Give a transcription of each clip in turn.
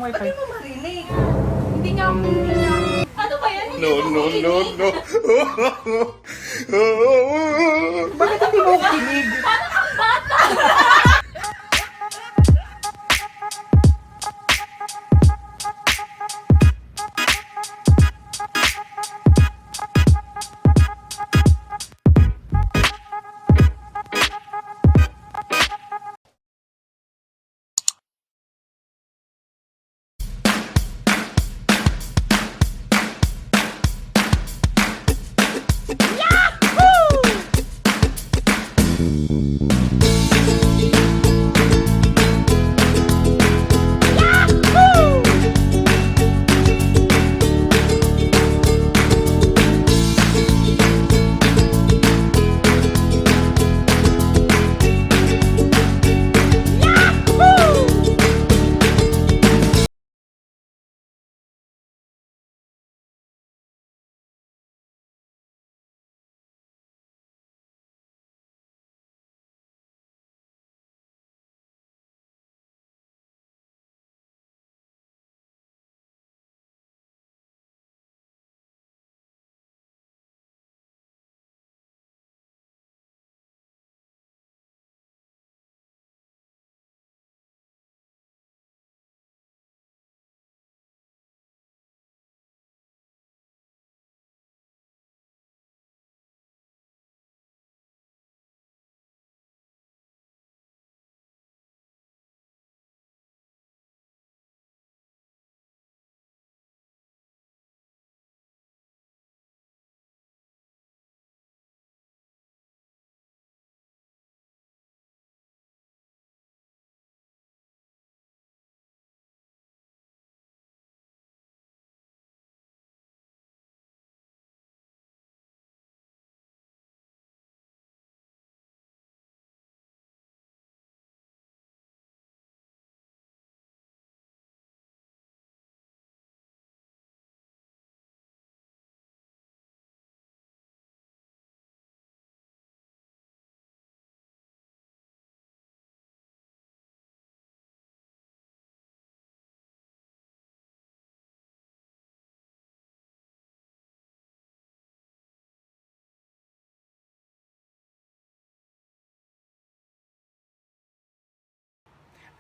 may Ba't di mo marinig? Hindi nga. Ano ba yan? Hindi No, mo no, marinig. no, no. Bakit hindi mo kinig?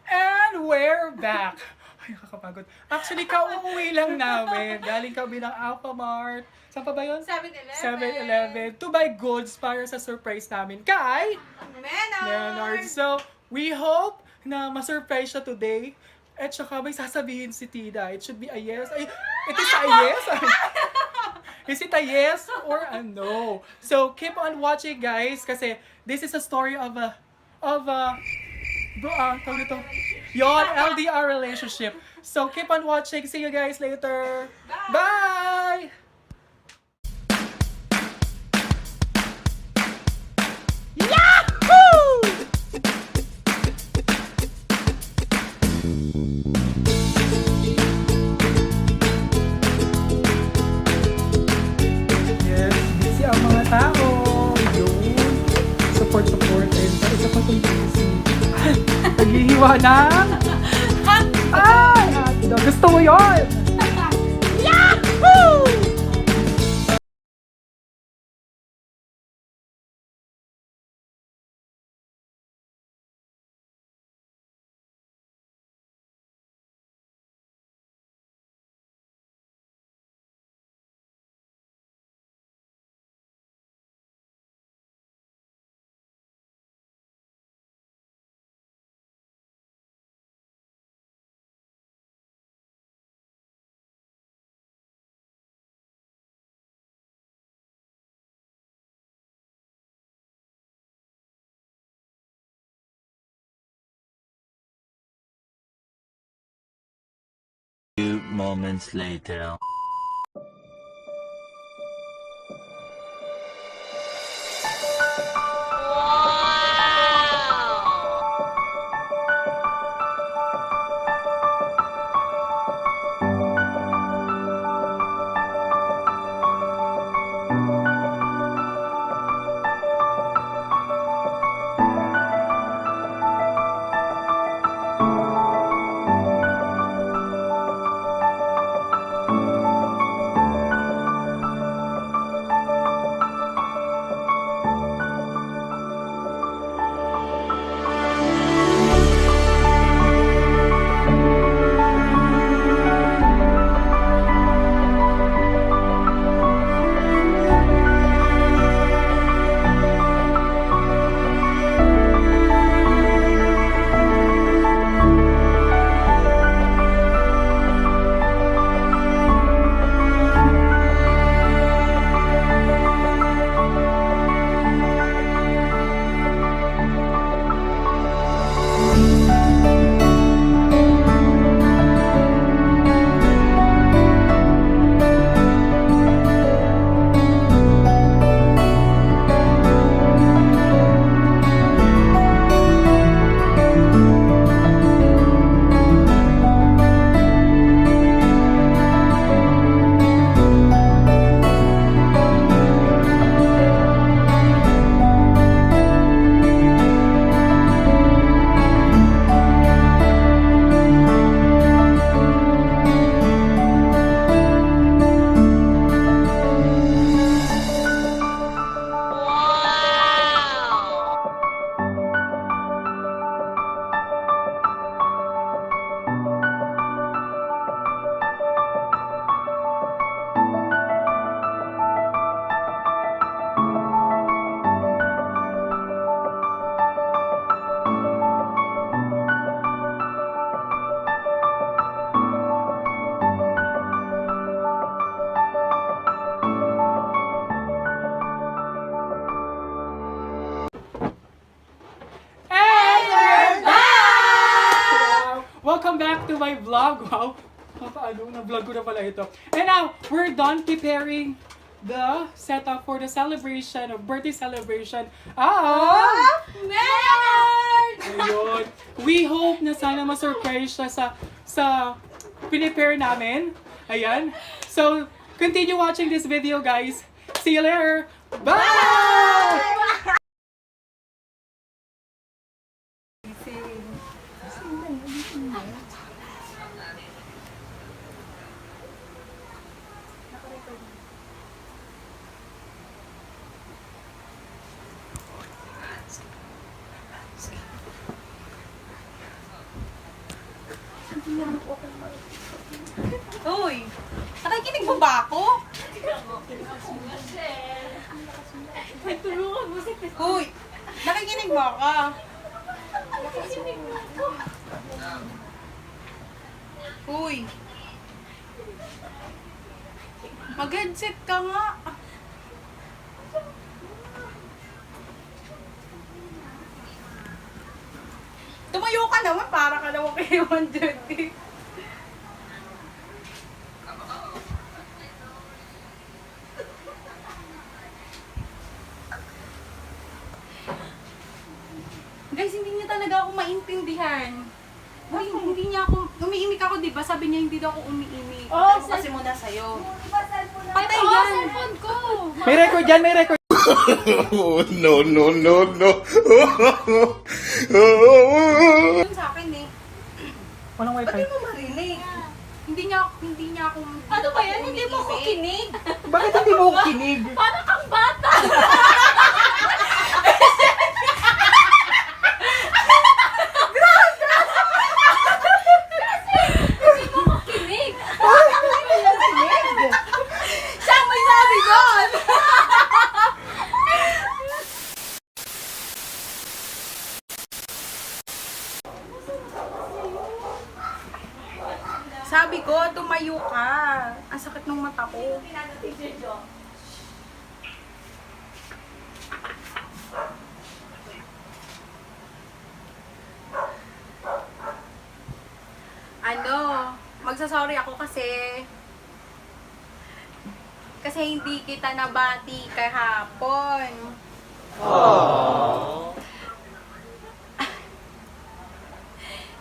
And we're back! Ay, nakakapagod. Actually, kauuwi lang namin. Galing kami ng Alphamart. Saan pa ba yun? 7-Eleven. 7-Eleven. To buy goods para sa surprise namin kay Menard. So, we hope na ma-surprise siya today. At saka may sasabihin si Tida. It should be a yes. Ay, it is a yes? Is it a yes or a no? So, keep on watching, guys. Kasi this is a story of a tawag nito. Yon, LDR relationship. So, keep on watching. See you guys later. Bye! Yes, busy ang mga tao. Yun. Support. Ayun, isa pa itong busy. Naghihiwa na. Ay! Gusto mo yun! Yahoo! Few moments later. to my vlog. Wow! Na-vlog ko na pala ito. And now, we're done preparing the setup for the celebration of birthday celebration of Maynard! Ayun. We hope na sana ma-surprise siya sa prepare namin. Ayan. So, continue watching this video, guys. See you later. Bye! Uy! Nakikinig mo ba ako? Uy! Nakikinig mo ako? Uy! Mag-headset ka nga. Tumayo ka naman para ka naman kay 130. Guys, hindi niya talaga ako maintindihan. Hindi niya ako, umiimik ako, di ba? Sabi niya hindi daw ako umiimik. Oh, kasi muna sa'yo. Patay yan! Cellphone ko! May record yan, may record. Oh, no, no, no, no. Yun sa akin eh. Walang Ba't wifi. di mo marinig? Hindi niya ako... Ano ba yan? Hindi mo ko kinig? Bakit hindi mo ako kinig? Parang kang bata! Hindi mo ko kinig! Siya ang may sabi doon! Sabi ko, tumayo ka. Ang sakit ng mata ko. Ano, magsasorry ako kasi hindi kita nabati kahapon.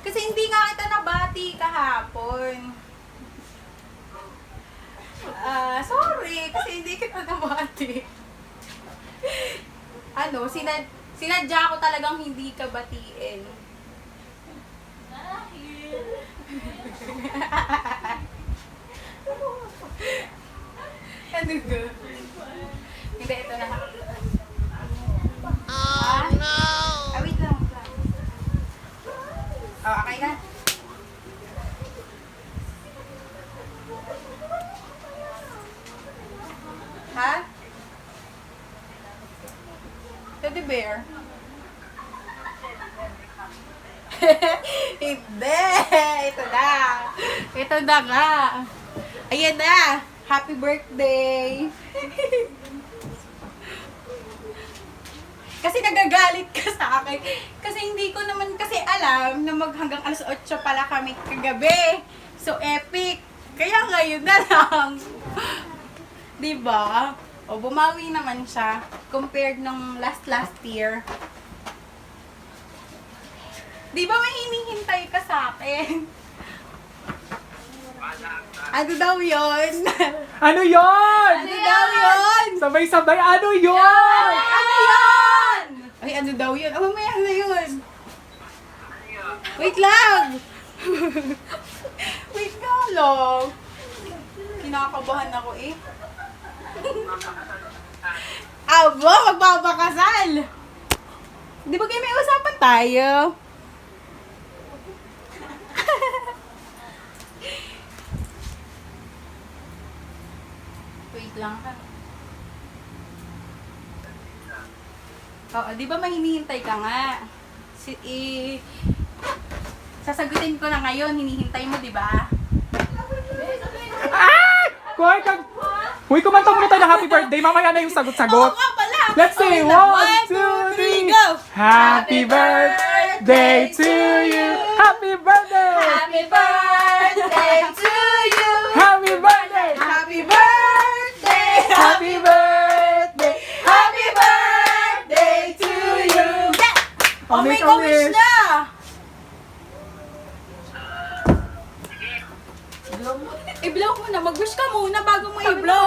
Kasi hindi nga kita nabati kahapon. Sorry, kasi hindi kita nabati. Ano, sinadya ko talagang hindi ka batiin. Ano ga? Hindi, ito na. Oh, no! Wait lang. Oh, okay na. Ha? Teddy bear? Hindi! Ito na! Ito na nga! Ayan na! Happy birthday! Kasi nagagalit ka sa akin. Kasi hindi ko naman kasi alam na hanggang alas 8 pala kami kagabi. So epic! Kaya ngayon na lang. Diba? O bumawi naman siya compared nung last year. Diba may hinihintay ka sa akin? Ano daw yun? Ano yon? Ano daw yun? Sabay-sabay, ano yon? Ano yun? Ay, ano daw yun? Oh, may ano yun? Wait lang! Wait nga lang. Kinakabahan ako eh. Abo, magbabakasal! Di ba kayo may usapan tayo? Wait lang ha. Oo, di ba may hinihintay ka nga? Sasagutin ko na ngayon, hinihintay mo, di ba? Kuhay ka! Uy, kumanta muna tayo ng happy birthday. Mamaya na yung sagot-sagot. Oo nga pala! Let's say Okay na. 1, 2, 3, go! Happy birthday to you! Happy birthday! Happy birthday! I-blow mo na. Mag-wish ka muna bago mo i-blow.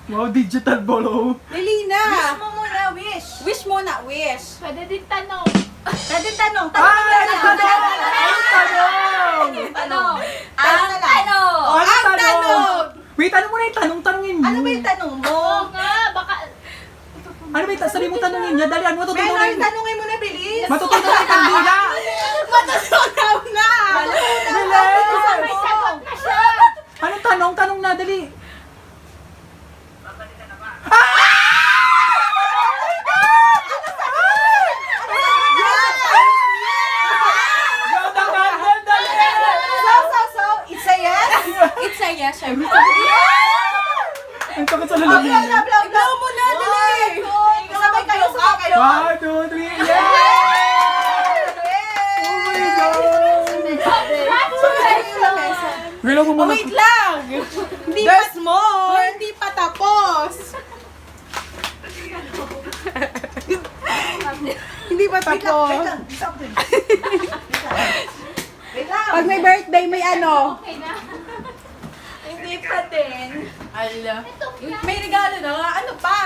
Wow, digital bolo. Dali na. Wish mo muna, wish. Wish muna, wish. Pwede din tanong. Pwede tanong. Ay, Tanong. tanong! Tanong. Ang tanong. Ang Ang tanong! tanong. Wait, ano mo na yung tanong-tanongin mo? Ano ba yung tanong mo? Oo nga, baka... Ano ba yung sabi mo tanongin niya? Dali, ano Menor, matutunan? tanongin mo na, bilis. Matutunan kay Candida! Matutunaw na. Bilis! May sagot na siya. Anong tanong? Tanong na, dali. So, it's a yes? It's a yes, syempre. Ang sakit sa lalamin niya. I-blow mo na, dali. Sabay kayo, sabay kayo. 1, 2, 3, yeah! Oh my God! Girl, ako Oh, muna. wait lang. There's more. Hindi pa tapos. Hindi pa tapos. Pag may birthday, may ano. Okay na. Hindi pa din. Ala. May regalo na nga. Ano pa?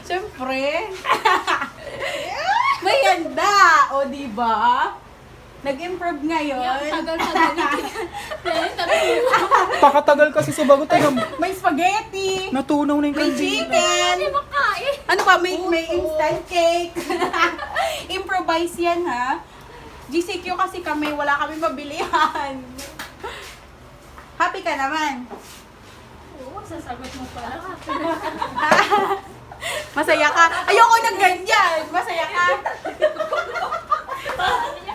Siyempre. May handa. O, diba? Nag-improve ngayon. Tagal-tagal Pakatagal kasi subagot. May spaghetti. Natunaw na yung May Candida. chicken. Hindi makain. Ano pa? May instant cake. Improvise yan, ha? GCQ kasi kami, wala kami mabilihan. Happy ka naman. Oo, sasagot mo pala. Masaya ka. Ayoko ng ganyan. Masaya ka.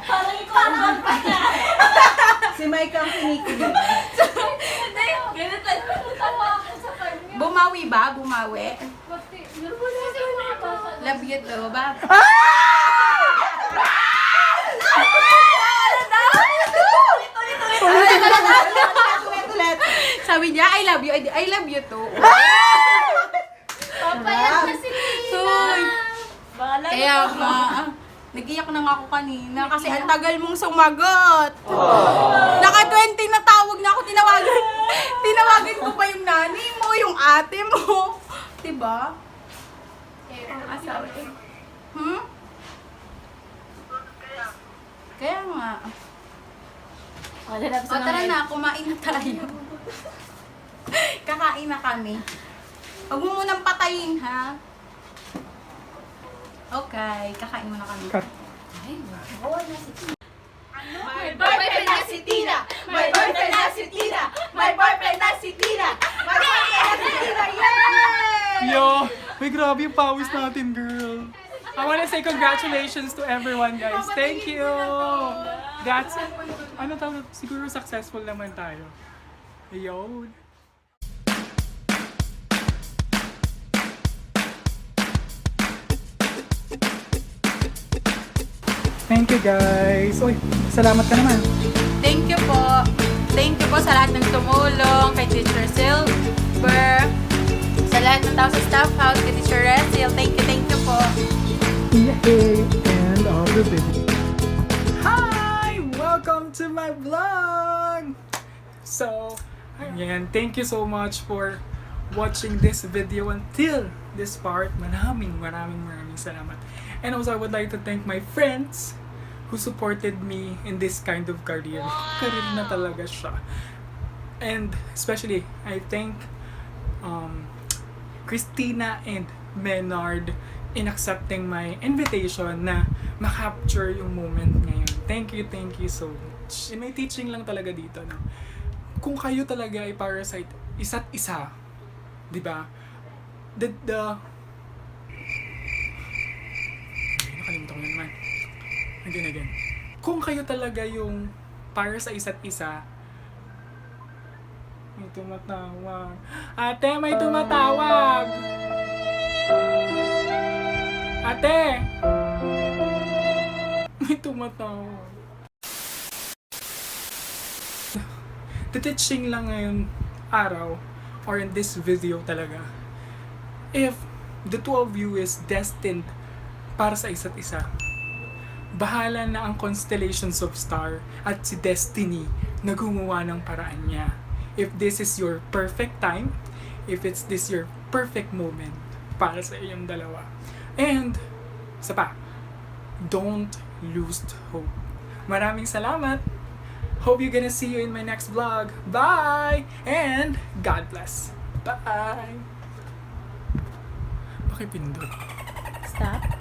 Parang ikaw naman pala. Si Mike ang kinikilig. Hindi, ganito. Tawa ako sa kanya. Bumawi ba? Bumawi? Kasi mga bata. Love you too, ba? Ulit. Sabi niya, I love you. I love you too. Papayag na si Tina. Uy. Bahala Kaya nga, nag-iyak na nga ako kanina kasi ang tagal mong sumagot. Naka-20 na tawag na ako, tinawagan ko pa yung nanay mo, yung ate mo. Diba? Asawa eh. Hmm? Kaya nga. Wala na O tara na, kumain na tayo. Kakain na kami. Huwag mo munang patayin, ha? Okay, kakain muna kami. Cut. My boyfriend na si Tina! My boyfriend na si Tina! My boyfriend na si Tina! My boyfriend na si Tina! Yay! Yo, may grabe yung pawis natin, girl. I wanna say congratulations to everyone, guys. Thank you! That's, ano tawag, siguro successful naman tayo. Ayun. Thank you, guys. Uy, salamat ka naman. Thank you po. Thank you po sa lahat ng tumulong, kay Teacher Silver, sa lahat ng tao sa staff house, kay Teacher Resil. Thank you po. Yay! And all the video. Hi! Welcome to my vlog! So, ayan, thank you so much for watching this video until this part. Maraming salamat. And also, I would like to thank my friends who supported me in this kind of career. Career na talaga siya. And especially, I thank Christina and Menard in accepting my invitation na ma-capture yung moment ngayon. Thank you so much. And may teaching lang talaga dito, no? Kung kayo talaga ay parasite isa't isa, di ba? Nakalimutan ko na naman. Again. Kung kayo talaga yung para sa isa't isa, may tumatawag. Ate, may tumatawag! Ate! May tumatawag. The teaching lang ngayon araw or in this video talaga, if the two of you is destined para sa isa't isa, bahala na ang constellations of star at si Destiny na gumawa ng paraan niya. If this is your perfect time, if it's this your perfect moment para sa iyong dalawa. And, isa pa, don't lose hope. Maraming salamat. Hope you're gonna see you in my next vlog. Bye! And, God bless. Bye! Pakipindot. Stop.